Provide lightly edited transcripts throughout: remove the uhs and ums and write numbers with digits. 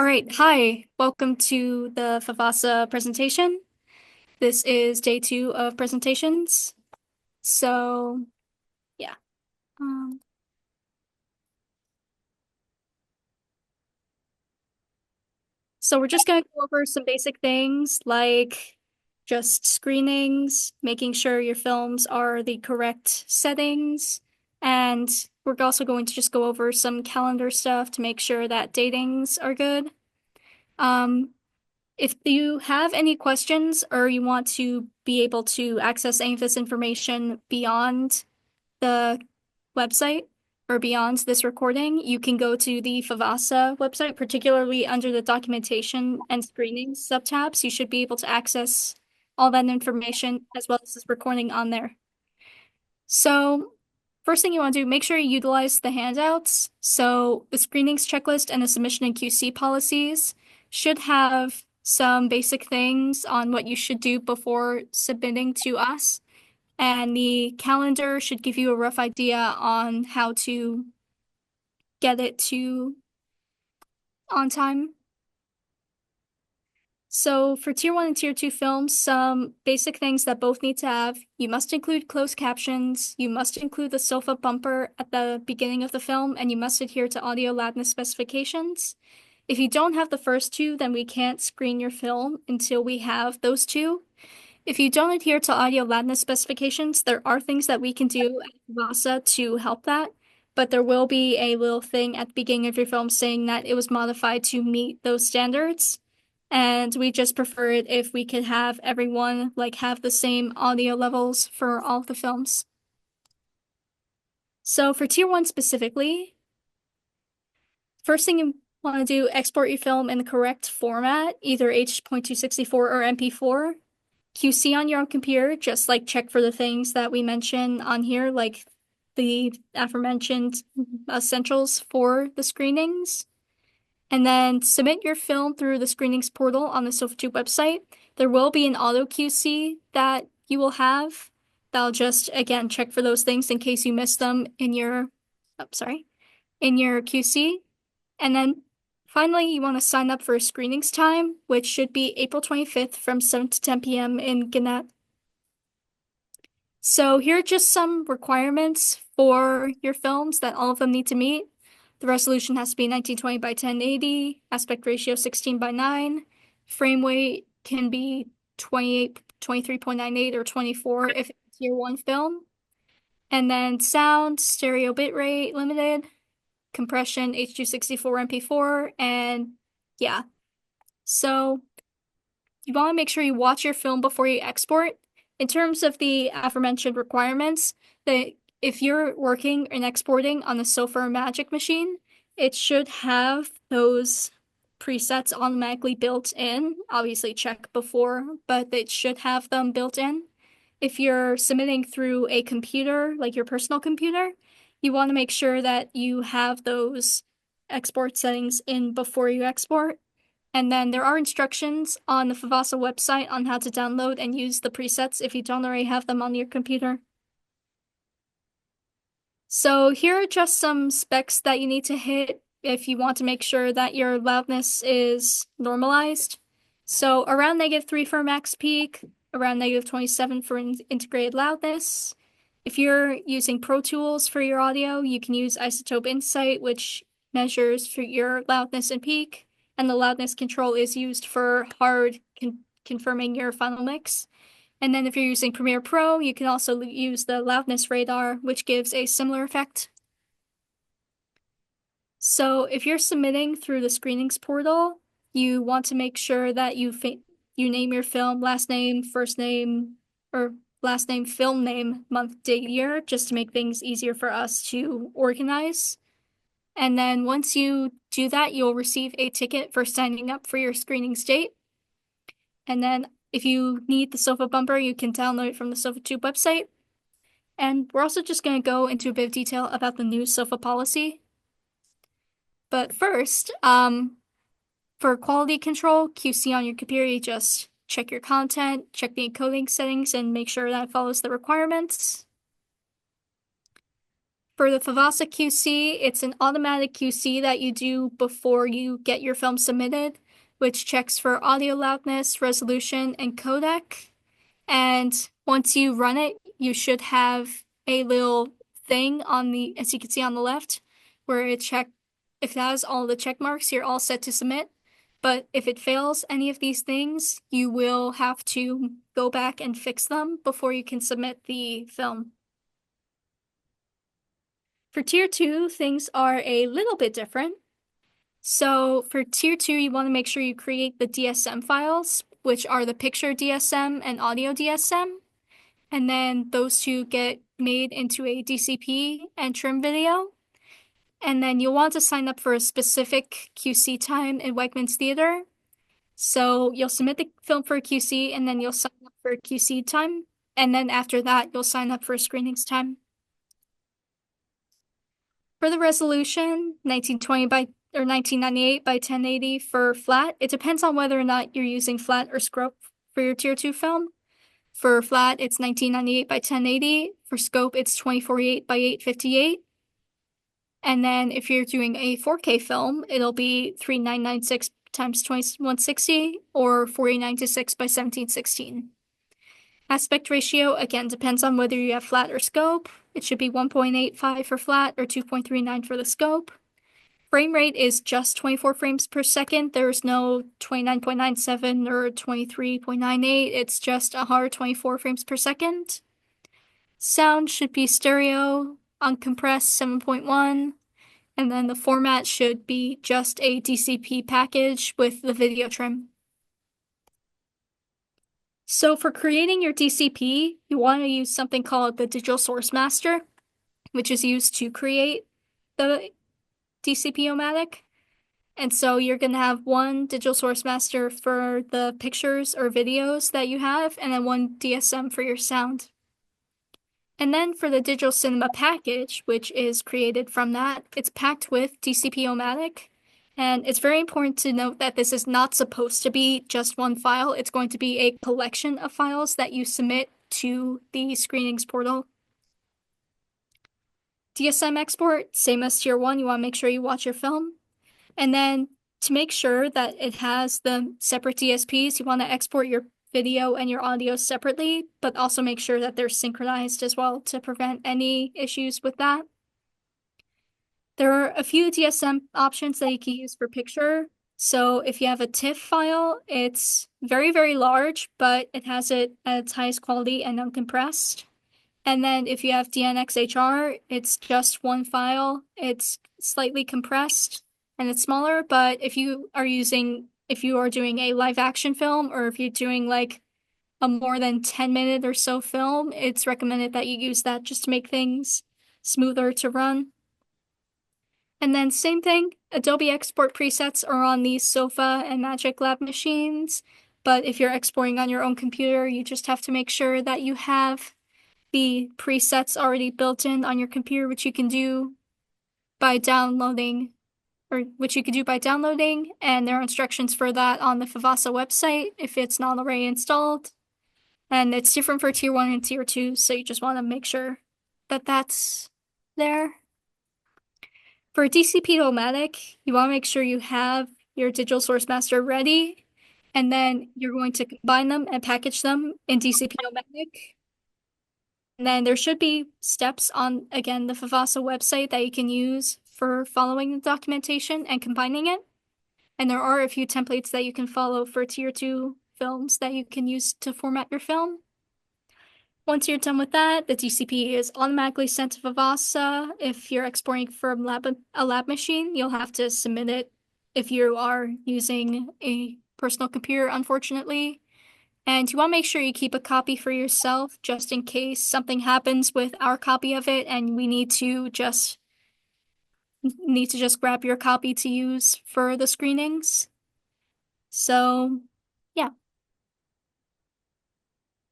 All right, hi. Welcome to the Favasa presentation. This is day two of presentations. So, yeah. Um, so we're just going to go over some basic things like just screenings, making sure your films are the correct settings, and we're also going to just go over some calendar stuff to make sure that datings are good. Um, If you have any questions or you want to be able to access any of this information beyond the website or beyond this recording, you can go to the Favasa website, particularly under the documentation and screening subtabs. You should be able to access all that information as well as this recording on there. So, first thing you want to do, make sure you utilize the handouts. So, the screenings checklist and the submission and QC policies should have some basic things on what you should do before submitting to us. And the calendar should give you a rough idea on how to get it to on time. So for tier one and tier two films, some basic things that both need to have. You must include closed captions, you must include the sofa bumper at the beginning of the film, and you must adhere to audio loudness specifications. If you don't have the first two, then we can't screen your film until we have those two. If you don't adhere to audio loudness specifications, there are things that we can do at Vasa to help that, but there will be a little thing at the beginning of your film saying that it was modified to meet those standards. And we just prefer it if we could have everyone have the same audio levels for all of the films. So for tier one specifically, first thing you want to do, export your film in the correct format, either H.264 or MP4. QC on your own computer, just check for the things that we mention on here, like the aforementioned essentials for the screenings. And then submit your film through the screenings portal on the SofaTube website. There will be an auto QC that you will have. That'll just, again, check for those things in case you miss them in your, in your QC. And then finally, you want to sign up for a screenings time, which should be April 25th from 7 to 10 p.m. in Gannett. So here are just some requirements for your films that all of them need to meet. The resolution has to be 1920 by 1080, aspect ratio 16 by 9, frame weight can be 23.98 or 24 if it's tier 1 film. And then sound, stereo bitrate limited, compression H.264 MP4, and yeah. So you want to make sure you watch your film before you export. In terms of the aforementioned requirements, that if you're working and exporting on the Sofa Magic Machine, it should have those presets automatically built in. Obviously, check before, but it should have them built in. If you're submitting through a computer, like your personal computer, you want to make sure that you have those export settings in before you export. And then there are instructions on the Favasa website on how to download and use the presets if you don't already have them on your computer. So here are just some specs that you need to hit if you want to make sure that your loudness is normalized. So around -3 for max peak, around -27 for integrated loudness. If you're using Pro Tools for your audio, you can use iZotope Insight, which measures for your loudness and peak, and the loudness control is used for hard confirming your final mix. And then if you're using Premiere Pro, you can also use the loudness radar, which gives a similar effect. So if you're submitting through the screenings portal, you want to make sure that you name your film last name, first name, or last name, film name, month, date, year, just to make things easier for us to organize. And then once you do that, you'll receive a ticket for signing up for your screenings date. And then if you need the sofa bumper, you can download it from the SofaTube website. And we're also just going to go into a bit of detail about the new sofa policy. But first, for quality control, QC on your computer, you just check your content, check the encoding settings, and make sure that it follows the requirements. For the Favasa QC, it's an automatic QC that you do before you get your film submitted, which checks for audio loudness, resolution, and codec. And once you run it, you should have a little thing on the, as you can see on the left, where it check if it has all the check marks, you're all set to submit. But if it fails any of these things, you will have to go back and fix them before you can submit the film. For tier 2, things are a little bit different. So for tier 2, you want to make sure you create the DSM files, which are the picture DSM and audio DSM. And then those two get made into a DCP and trim video. And then you'll want to sign up for a specific QC time in Wegmans Theater. So you'll submit the film for a QC and then you'll sign up for a QC time. And then after that, you'll sign up for a screenings time. For the resolution, 1920 by or 1998 by 1080 for flat. It depends on whether or not you're using flat or scope for your tier 2 film. For flat, it's 1998 by 1080. For scope, it's 2048 by 858. And then if you're doing a 4K film, it'll be 3996 times 2160 or 4896 by 1716. Aspect ratio, again, depends on whether you have flat or scope. It should be 1.85 for flat or 2.39 for the scope. Frame rate is just 24 frames per second. There's no 29.97 or 23.98. It's just a hard 24 frames per second. Sound should be stereo, uncompressed 7.1. And then the format should be just a DCP package with the video trim. So for creating your DCP, you want to use something called the Digital Source Master, which is used to create the DCP-O-Matic. And so you're going to have one Digital Source Master for the pictures or videos that you have, and then one DSM for your sound. And then for the Digital Cinema package, which is created from that, it's packed with DCP-O-Matic. And it's very important to note that this is not supposed to be just one file. It's going to be a collection of files that you submit to the screenings portal. DSM export, same as tier 1, you want to make sure you watch your film. And then to make sure that it has the separate DSPs, you want to export your video and your audio separately, but also make sure that they're synchronized as well to prevent any issues with that. There are a few DSM options that you can use for picture. So if you have a TIFF file, it's very, very large, but it has it at its highest quality and uncompressed. And then if you have DNxHR, it's just one file. It's slightly compressed and it's smaller, but if you are doing a live action film or if you're doing like a more than 10-minute or so film, it's recommended that you use that just to make things smoother to run. And then same thing, Adobe export presets are on these Sofa and Magic Lab machines, but if you're exporting on your own computer, you just have to make sure that you have the presets already built in on your computer, which you can do by downloading, and there are instructions for that on the Favasa website if it's not already installed. And it's different for tier 1 and tier 2, so you just want to make sure that that's there. For DCP-O-Matic, you want to make sure you have your Digital Source Master ready, and then you're going to combine them and package them in DCP-O-Matic. And then there should be steps on, again, the Favasa website that you can use for following the documentation and combining it. And there are a few templates that you can follow for tier 2 films that you can use to format your film. Once you're done with that, the DCP is automatically sent to Favasa. If you're exporting from a lab machine, you'll have to submit it if you are using a personal computer, unfortunately. And you want to make sure you keep a copy for yourself just in case something happens with our copy of it and we need to just grab your copy to use for the screenings. So, yeah.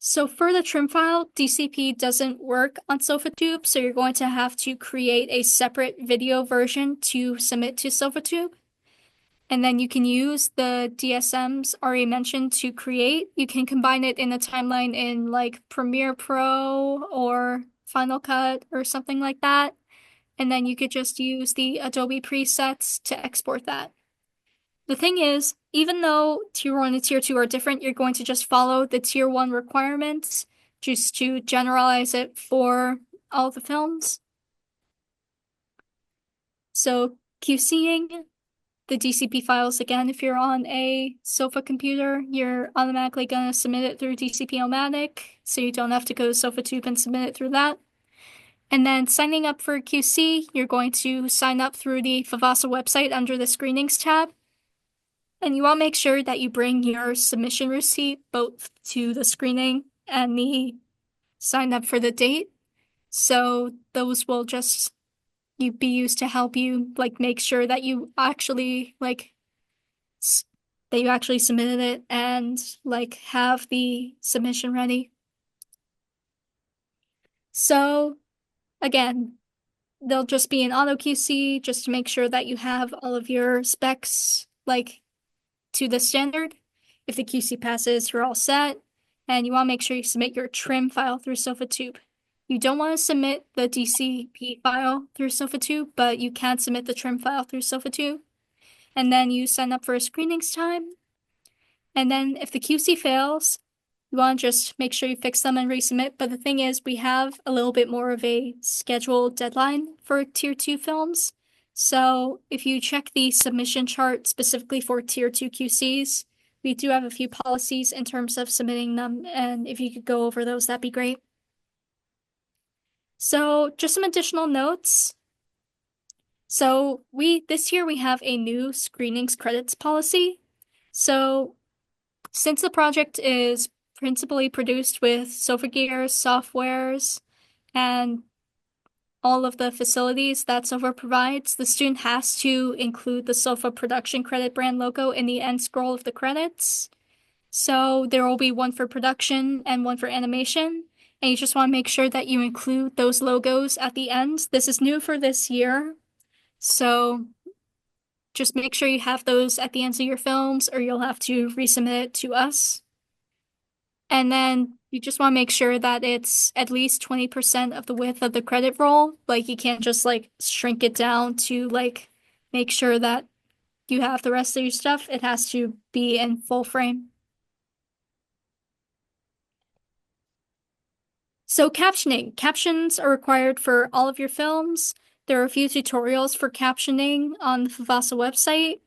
So for the trim file, DCP doesn't work on SofaTube, so you're going to have to create a separate video version to submit to SofaTube. And then you can use the DSMs already mentioned to create. You can combine it in the timeline in like Premiere Pro or Final Cut or something like that. and then you could just use the Adobe presets to export that. The thing is, even though Tier 1 and Tier 2 are different, you're going to just follow the Tier 1 requirements just to generalize it for all the films. So QCing the DCP files again, if you're on a SOFA computer, you're automatically going to submit it through DCP-O-Matic, so you don't have to go to SOFATube and submit it through that. And then signing up for QC, you're going to sign up through the Vivasa website under the Screenings tab. And you want to make sure that you bring your submission receipt both to the screening and the sign up for the date. So those will just be used to help you make sure that you actually that you actually submitted it and have the submission ready. So again, there'll just be an auto QC just to make sure that you have all of your specs to the standard. If the QC passes, you're all set. And you want to make sure you submit your trim file through SOFATube. You don't want to submit the DCP file through SOFATube, but you can submit the trim file through SOFATube. And then you sign up for a screenings time. And then if the QC fails, you want to just make sure you fix them and resubmit. But the thing is, we have a little bit more of a scheduled deadline for Tier 2 films. So if you check the submission chart specifically for Tier 2 QCs, we do have a few policies in terms of submitting them. And if you could go over those, that'd be great. So just some additional notes. So this year we have a new screenings credits policy. So since the project is principally produced with SOFA gears, softwares, and all of the facilities that SOFA provides, the student has to include the SOFA production credit brand logo in the end scroll of the credits. So there will be one for production and one for animation. And you just want to make sure that you include those logos at the end. This is new for this year. So just make sure you have those at the ends of your films or you'll have to resubmit it to us. And then you just want to make sure that it's at least 20% of the width of the credit roll. You can't just shrink it down to make sure that you have the rest of your stuff. It has to be in full frame. So captioning. Captions are required for all of your films. There are a few tutorials for captioning on the Vivasa website,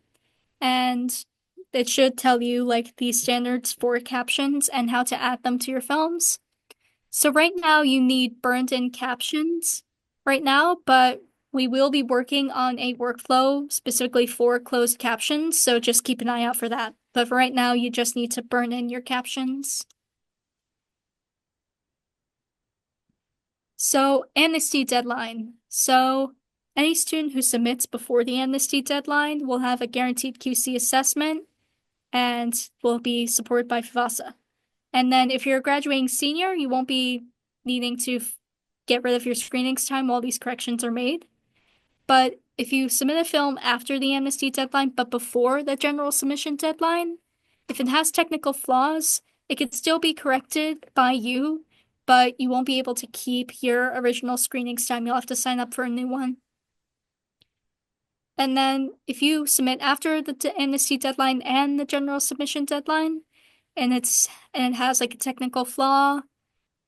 and it should tell you the standards for captions and how to add them to your films. So right now you need burned-in captions right now, but we will be working on a workflow specifically for closed captions, so just keep an eye out for that. But for right now, you just need to burn in your captions. So amnesty deadline. So any student who submits before the amnesty deadline will have a guaranteed QC assessment and will be supported by Vivasa. And then if you're a graduating senior, you won't be needing to get rid of your screenings time while these corrections are made. But if you submit a film after the amnesty deadline, but before the general submission deadline, if it has technical flaws, it could still be corrected by you, but you won't be able to keep your original screenings time. You'll have to sign up for a new one. And then if you submit after the amnesty deadline and the general submission deadline, and it has a technical flaw,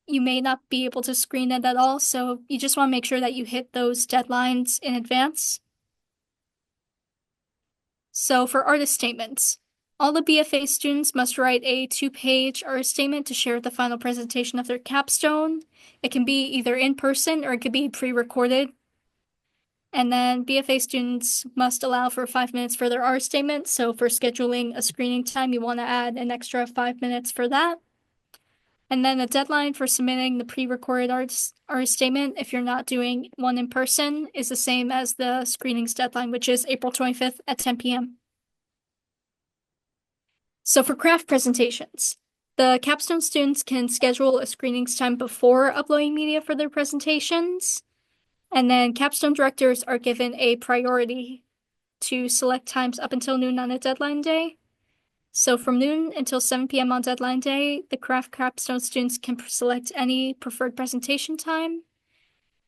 you may not be able to screen it at all. So you just want to make sure that you hit those deadlines in advance. So for artist statements, all the BFA students must write a 2-page artist statement to share the final presentation of their capstone. It can be either in person or it could be pre-recorded. And then BFA students must allow for 5 minutes for their art statement. So for scheduling a screening time, you want to add an extra 5 minutes for that. And then the deadline for submitting the pre-recorded art statement, if you're not doing one in person, is the same as the screenings deadline, which is April 25th at 10 p.m. So for craft presentations, the capstone students can schedule a screenings time before uploading media for their presentations. And then capstone directors are given a priority to select times up until noon on a deadline day. So from noon until 7 p.m. on deadline day, the craft capstone students can select any preferred presentation time.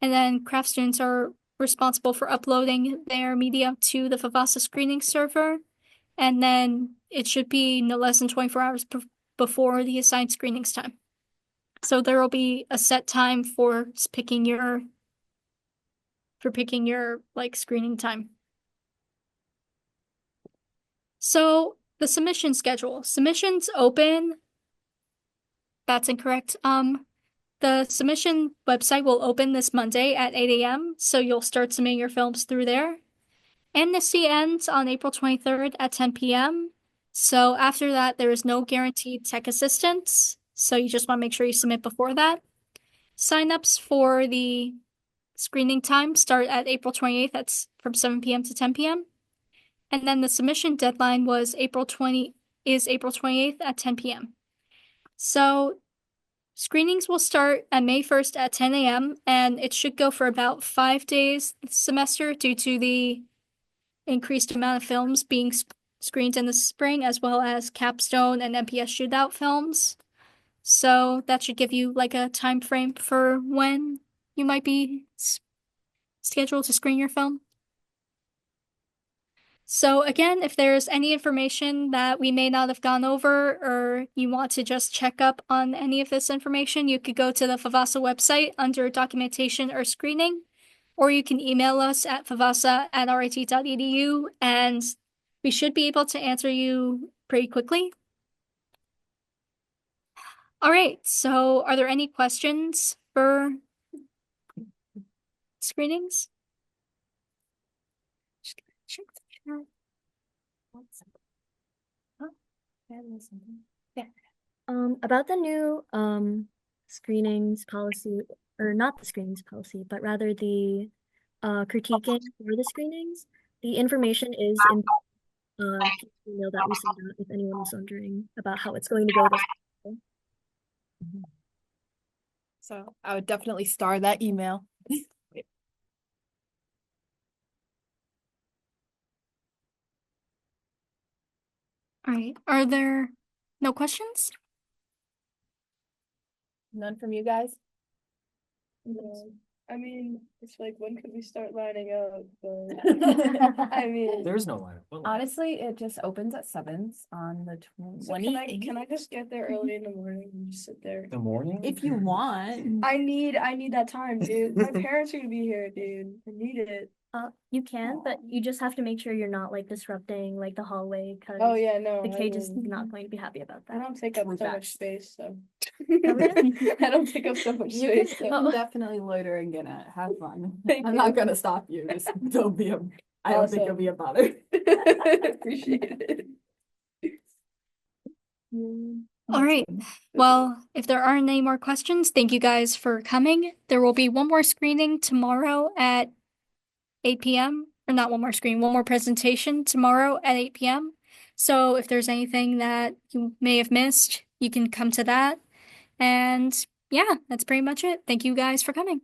And then craft students are responsible for uploading their media to the Vivasa screening server, and then it should be no less than 24 hours before the assigned screenings time. So there will be a set time for picking your like screening time. So the submission schedule. Submissions open. That's incorrect. The submission website will open this Monday at 8 a.m. So you'll start submitting your films through there. Amnesty ends on April 23rd at 10 p.m. So after that, there is no guaranteed tech assistance. So you just want to make sure you submit before that. Signups for the screening time start at April 28th. That's from 7 p.m. to 10 p.m. And then the submission deadline was April 28th at 10 p.m. So screenings will start at May 1st at 10 a.m. and it should go for about 5 days this semester due to the increased amount of films being screened in the spring, as well as capstone and MPS shootout films. So that should give you like a time frame for when you might be scheduled to screen your film. So again, if there's any information that we may not have gone over, or you want to just check up on any of this information, you could go to the Vivasa website under documentation or screening, or you can email us at vivasa@rit.edu, and we should be able to answer you pretty quickly. All right, so are there any questions for screenings? Check the chat. Yeah. About the new screenings policy, or not the screenings policy, but rather the critiquing for the screenings. The information is in the email that we sent out if anyone was wondering about how it's going to go this fall. So I would definitely star that email. All right, are there no questions? None from you guys? No. I mean, it's like, when could we start lining up? But I mean, There's no lineup. What lineup? Honestly, it just opens at 7s on the so 28th. can I just get there early in the morning and just sit there? The morning? If you want. I need that time, dude. My parents are gonna be here, dude. I need it. You can, but you just have to make sure you're not like disrupting like the hallway, because Oh yeah, no. the I cage is wouldn't. not going to be happy about I that. don't take up True so much facts. space, so. yeah? I don't take up so much You space, can so. definitely loiter and get it. Have fun. Thank I'm you. not gonna stop you. Just don't be a. I don't think it'll be a bother. Appreciate it. All right. Well, if there aren't any more questions, thank you guys for coming. There will be one more screening tomorrow at 8 p.m. Or not one more screen, one more presentation tomorrow at 8 p.m. So if there's anything that you may have missed, you can come to that. And yeah, that's pretty much it. Thank you guys for coming.